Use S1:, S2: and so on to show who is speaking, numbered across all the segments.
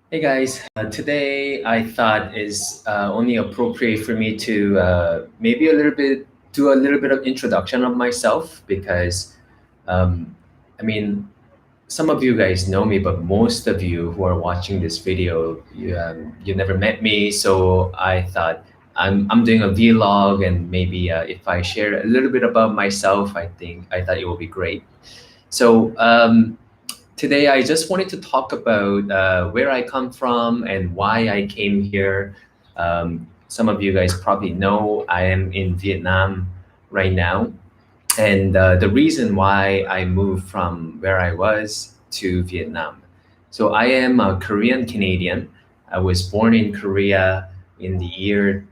S1: Hey guys, today I thought is only appropriate for me to maybe a little bit do a little bit of introduction of myself because um, I mean some of you guys know me, but most of you who are watching this video, you never met me. So I thought I'm doing a vlog, and maybe if I share a little bit about myself, I thought it will be great. So today, I just wanted to talk about where I come from and why I came here. Some of you guys probably know I am in Vietnam right now. And the reason why I moved from where I was to Vietnam. So I am a Korean Canadian. I was born in Korea in the year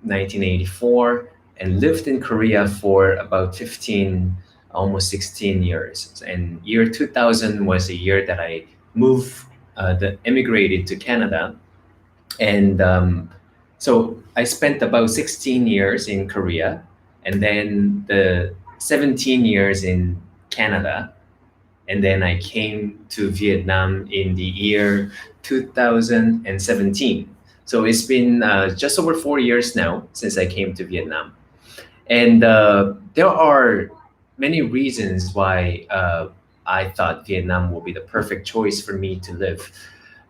S1: 1984 and lived in Korea for about 15, almost 16 years. And year 2000 was the year that I moved, that immigrated to Canada. And so I spent about 16 years in Korea and then the 17 years in Canada. And then I came to Vietnam in the year 2017. So it's been just over 4 years now since I came to Vietnam. And there are many reasons why I thought Vietnam will be the perfect choice for me to live,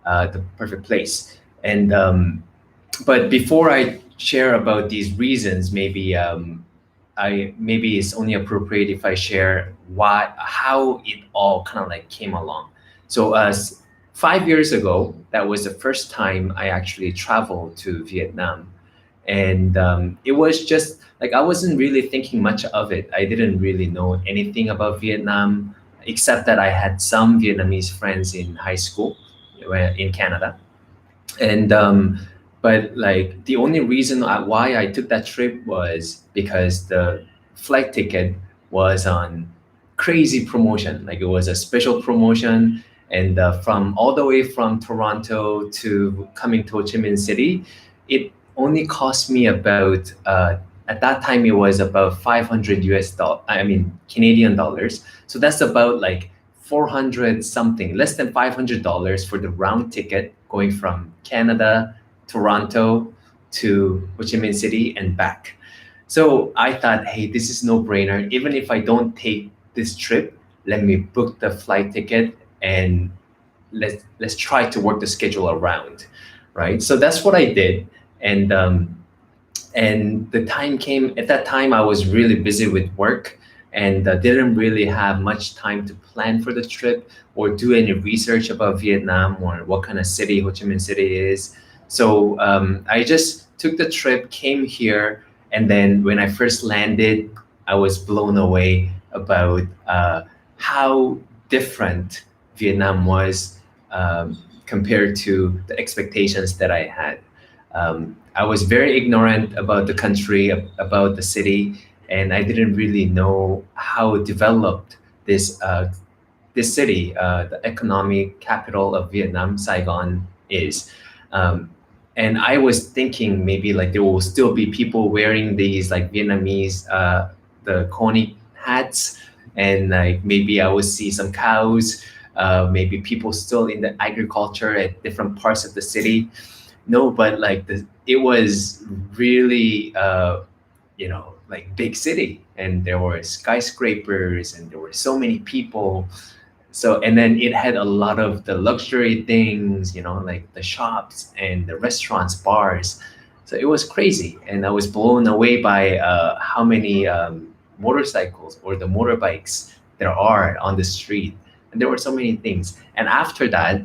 S1: the perfect place. And but before I share about these reasons, maybe it's only appropriate if I share how it all kind of like came along. So 5 years ago, that was the first time I actually traveled to Vietnam, and it was just like I wasn't really thinking much of it. I didn't really know anything about Vietnam except that I had some Vietnamese friends in high school in Canada, and but like the only reason why I took that trip was because the flight ticket was on crazy promotion. Like it was a special promotion, and from all the way from Toronto to coming to Ho Chi Minh City, it only cost me about at that time it was about 500 US dollar. I mean Canadian dollars. So that's about like 400 something, less than $500 for the round ticket going from Canada, Toronto to Ho Chi Minh City and back. So I thought, hey, this is no brainer. Even if I don't take this trip, let me book the flight ticket and let's try to work the schedule around, right? So that's what I did, and the time came. At that time, I was really busy with work and didn't really have much time to plan for the trip or do any research about Vietnam or what kind of city Ho Chi Minh City is. So I just took the trip, came here, and then when I first landed, I was blown away about how different Vietnam was compared to the expectations that I had. I was very ignorant about the country, about the city, and I didn't really know how developed this city, the economic capital of Vietnam, Saigon, is. Um, and I was thinking maybe like there will still be people wearing these like Vietnamese, the coney hats, and like maybe I would see some cows, maybe people still in the agriculture at different parts of the city. No, but like it was really, like big city, and there were skyscrapers, and there were so many people. So and then it had a lot of the luxury things, like the shops and the restaurants, bars. So it was crazy, and I was blown away by how many motorcycles or the motorbikes there are on the street, and there were so many things. And after that,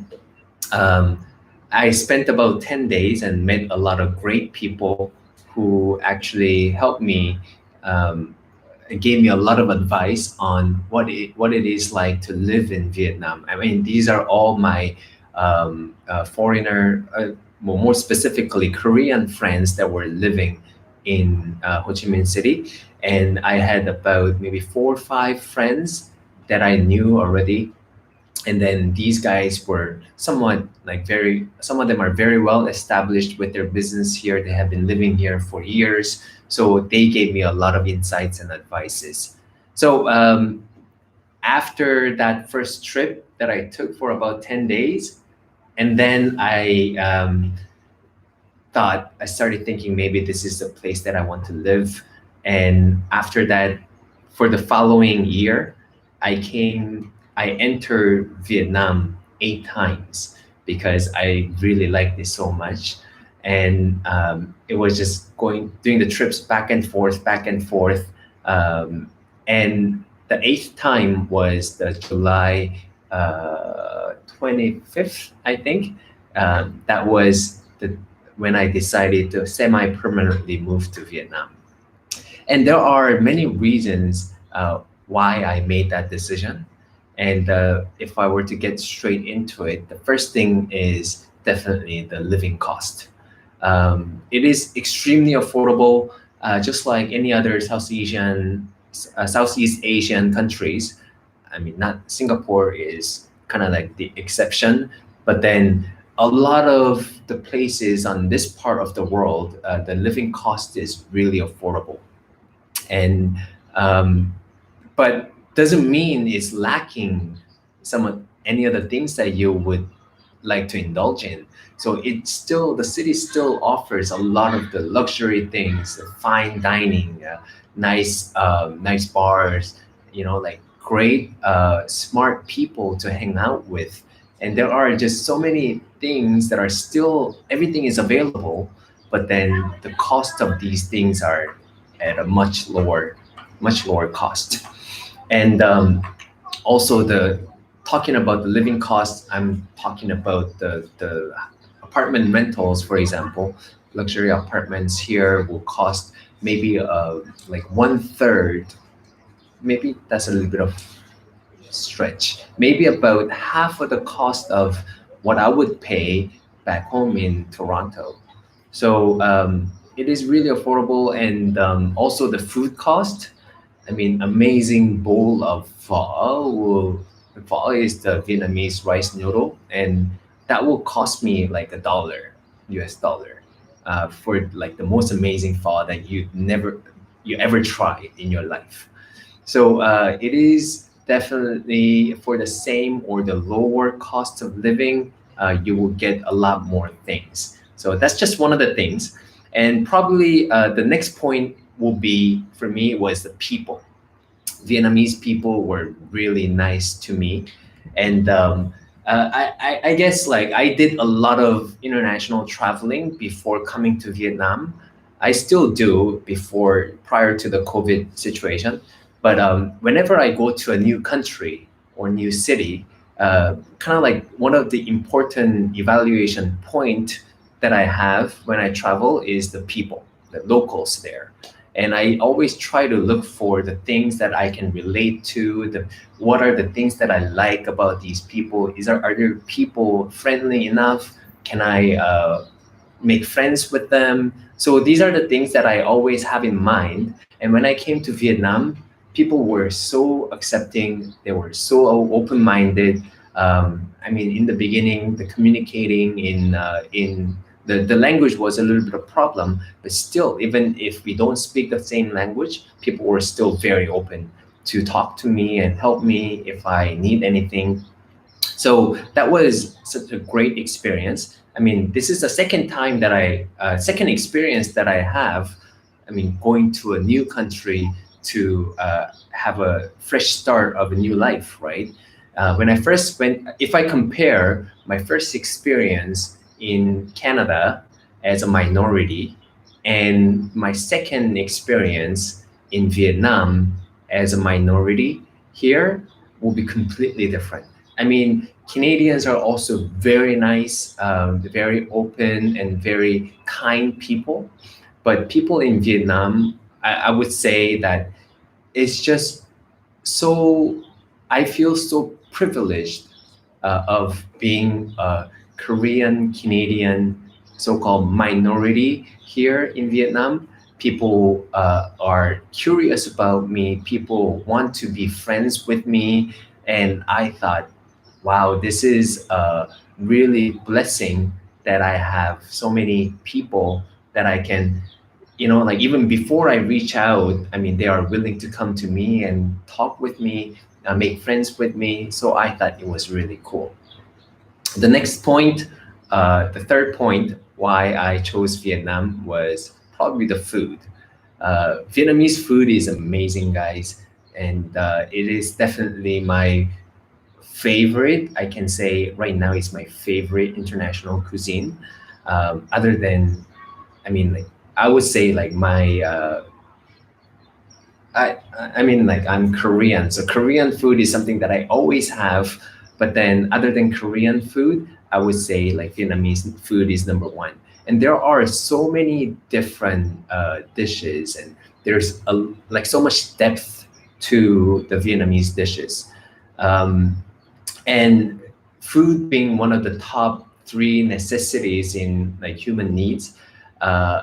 S1: um, I spent about 10 days and met a lot of great people who actually helped me, um, gave me a lot of advice on what it is like to live in Vietnam. I mean, these are all my foreigner, well, more specifically Korean friends that were living in Ho Chi Minh City. And I had about maybe 4 or 5 friends that I knew already, and then these guys were somewhat like some of them are very well established with their business here. They have been living here for years, so they gave me a lot of insights and advices. So after that first trip that I took for about 10 days, And then I started thinking maybe this is the place that I want to live. And after that, for the following year, I entered Vietnam 8 times because I really liked it so much. And it was just doing the trips back and forth. Um, and the eighth time was the July 25th, I think. That was when I decided to semi-permanently move to Vietnam. And there are many reasons why I made that decision. And if I were to get straight into it, the first thing is definitely the living cost. It is extremely affordable, just like any other Southeast Asian countries. I mean, not Singapore is kind of like the exception, but then a lot of the places on this part of the world, the living cost is really affordable. And um, but doesn't mean it's lacking any other things that you would like to indulge in. So the city still offers a lot of the luxury things, the fine dining, nice bars, like great smart people to hang out with. And there are just so many things that are still everything is available, but then the cost of these things are at a much lower cost. And also the talking about the living costs, I'm talking about the apartment rentals, for example. Luxury apartments here will cost maybe like one third, maybe that's a little bit of stretch, maybe about half of the cost of what I would pay back home in Toronto. So it is really affordable. And also the food cost, I mean, amazing bowl of pho. Pho is the Vietnamese rice noodle, and that will cost me like $1, US dollar, for like the most amazing pho that you ever try in your life. So it is definitely for the same or the lower cost of living, you will get a lot more things. So that's just one of the things. And probably the next point will be for me was the people. Vietnamese people were really nice to me. And I guess like I did a lot of international traveling before coming to Vietnam. I still do prior to the COVID situation. But whenever I go to a new country or new city, kind of like one of the important evaluation point that I have when I travel is the people, the locals there. And I always try to look for the things that I can relate to. What are the things that I like about these people? Are there people friendly enough? Can I make friends with them? So these are the things that I always have in mind. And when I came to Vietnam, people were so accepting. They were so open-minded. I mean, in the beginning, the communicating in the language was a little bit of problem, but still, even if we don't speak the same language, people were still very open to talk to me and help me if I need anything. So that was such a great experience. I mean, this is the second experience that I have. I mean, going to a new country to have a fresh start of a new life, right? When I first went, if I compare my first experience in Canada as a minority and my second experience in Vietnam as a minority, here will be completely different. I mean, Canadians are also very nice, very open, and very kind people. But people in Vietnam, I would say that it's just so, I feel so privileged of being a Korean Canadian so-called minority here in Vietnam. People are curious about me. People want to be friends with me, and I thought, wow, this is a really blessing that I have so many people that I can, like even before I reach out, I mean, they are willing to come to me and talk with me, make friends with me. So I thought it was really cool. The next point, the third point why I chose Vietnam was probably the food. Vietnamese food is amazing, guys, and it is definitely my favorite. I can say right now it's my favorite international cuisine. Other than, I mean, like I would say like my I mean, like I'm Korean, so Korean food is something that I always have. But then, other than Korean food, I would say like Vietnamese food is number one. And there are so many different dishes, and there's like so much depth to the Vietnamese dishes. Um, and food being one of the top three necessities in like human needs, uh,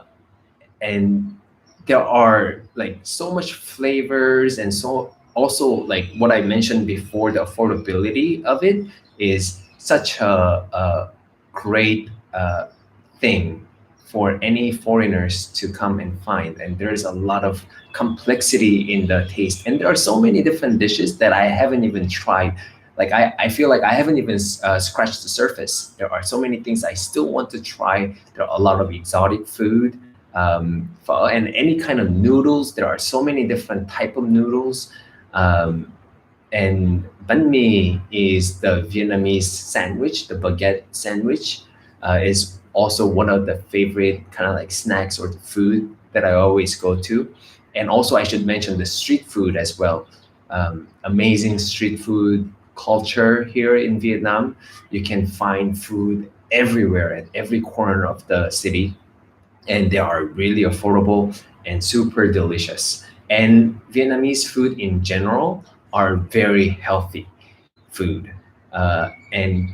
S1: and there are like so much flavors, and so also like what I mentioned before, the affordability of it is such a great thing for any foreigners to come and find. And there's a lot of complexity in the taste, and there are so many different dishes that I haven't even tried. Like I feel like I haven't even scratched the surface. There are so many things I still want to try. There are a lot of exotic food, and any kind of noodles. There are so many different type of noodles, um, and banh mi is the Vietnamese sandwich, the baguette sandwich, is also one of the favorite kind of like snacks or food that I always go to. And also, I should mention the street food as well. Amazing street food culture here in Vietnam. You can find food everywhere at every corner of the city, and they are really affordable and super delicious. And Vietnamese food in general are very healthy food. And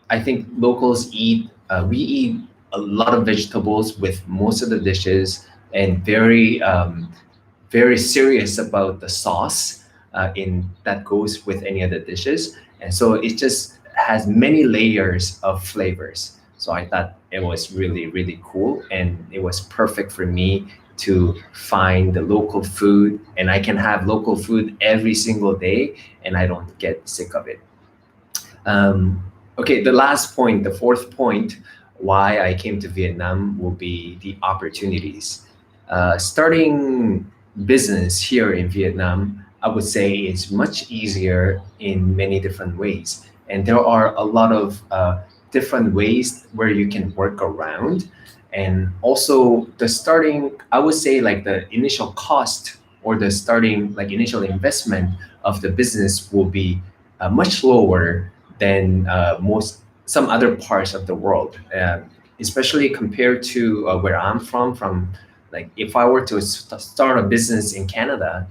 S1: I think locals eat, we eat a lot of vegetables with most of the dishes, and very serious about the sauce in that goes with any of the dishes. And so it just has many layers of flavors. So I thought it was really, really cool, and it was perfect for me to find the local food, and I can have local food every single day and I don't get sick of it. Okay, the last point, the fourth point, why I came to Vietnam will be the opportunities. Starting business here in Vietnam, I would say it's much easier in many different ways. And there are a lot of different ways where you can work around. And also the starting, I would say like the initial cost or the starting like initial investment of the business will be much lower than most some other parts of the world, especially compared to where I'm from. Like if I were to start a business in Canada,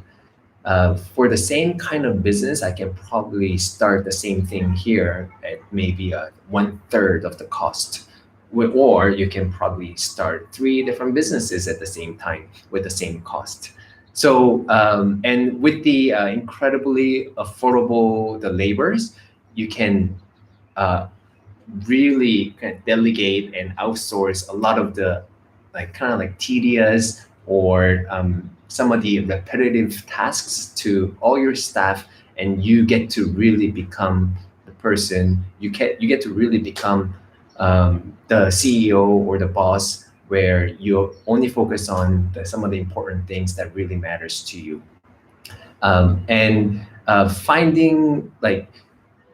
S1: for the same kind of business, I can probably start the same thing here at maybe one third of the cost. Or you can probably start three different businesses at the same time with the same cost. So, and with the incredibly affordable the labors, you can uh, really kind of delegate and outsource a lot of the like kind of like tedious or some of the repetitive tasks to all your staff, and you get to really become the person you get to really become the CEO or the boss, where you only focus on some of the important things that really matters to you. And finding like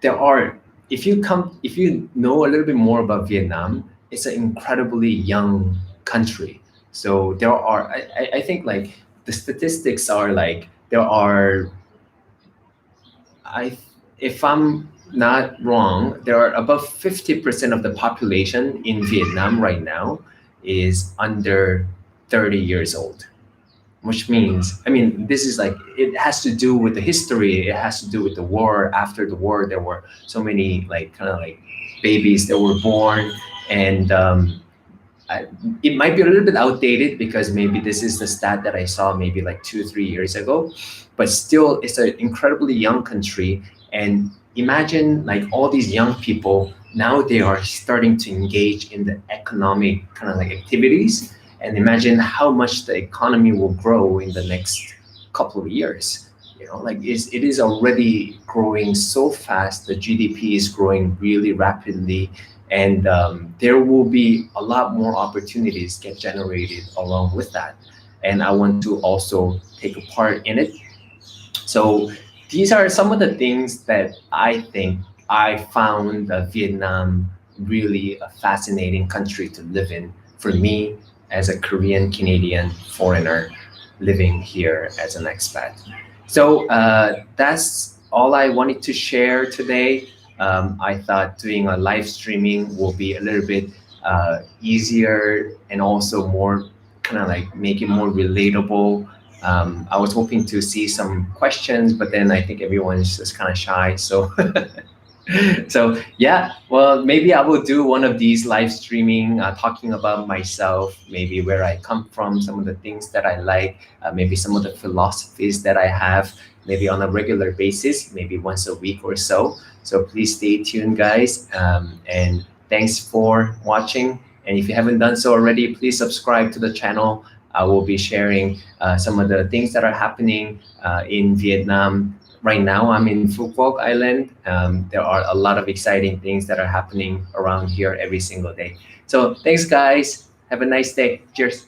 S1: there are if you know a little bit more about Vietnam, it's an incredibly young country. So there are I think like the statistics are like there are I if I'm not wrong, there are about 50% of the population in Vietnam right now is under 30 years old, which means, I mean, this is like, it has to do with the history. It has to do with the war. After the war, there were so many like kind of like babies that were born. And it might be a little bit outdated because maybe this is the stat that I saw maybe like 2 or 3 years ago, but still it's an incredibly young country. And imagine like all these young people, now they are starting to engage in the economic kind of like activities, and imagine how much the economy will grow in the next couple of years. Like it is already growing so fast. The GDP is growing really rapidly, and there will be a lot more opportunities get generated along with that. And I want to also take a part in it. So these are some of the things that I think I found Vietnam really a fascinating country to live in for me as a Korean Canadian foreigner living here as an expat. So that's all I wanted to share today. I thought doing a live streaming will be a little bit easier and also more kind of like make it more relatable. I was hoping to see some questions, but then I think everyone's just kind of shy. So, so yeah, well, maybe I will do one of these live streaming, talking about myself, maybe where I come from, some of the things that I like, maybe some of the philosophies that I have, maybe on a regular basis, maybe once a week or so. So please stay tuned, guys. And thanks for watching. And if you haven't done so already, please subscribe to the channel. I will be sharing some of the things that are happening in Vietnam. Right now, I'm in Phu Quoc Island. There are a lot of exciting things that are happening around here every single day. So thanks, guys. Have a nice day. Cheers.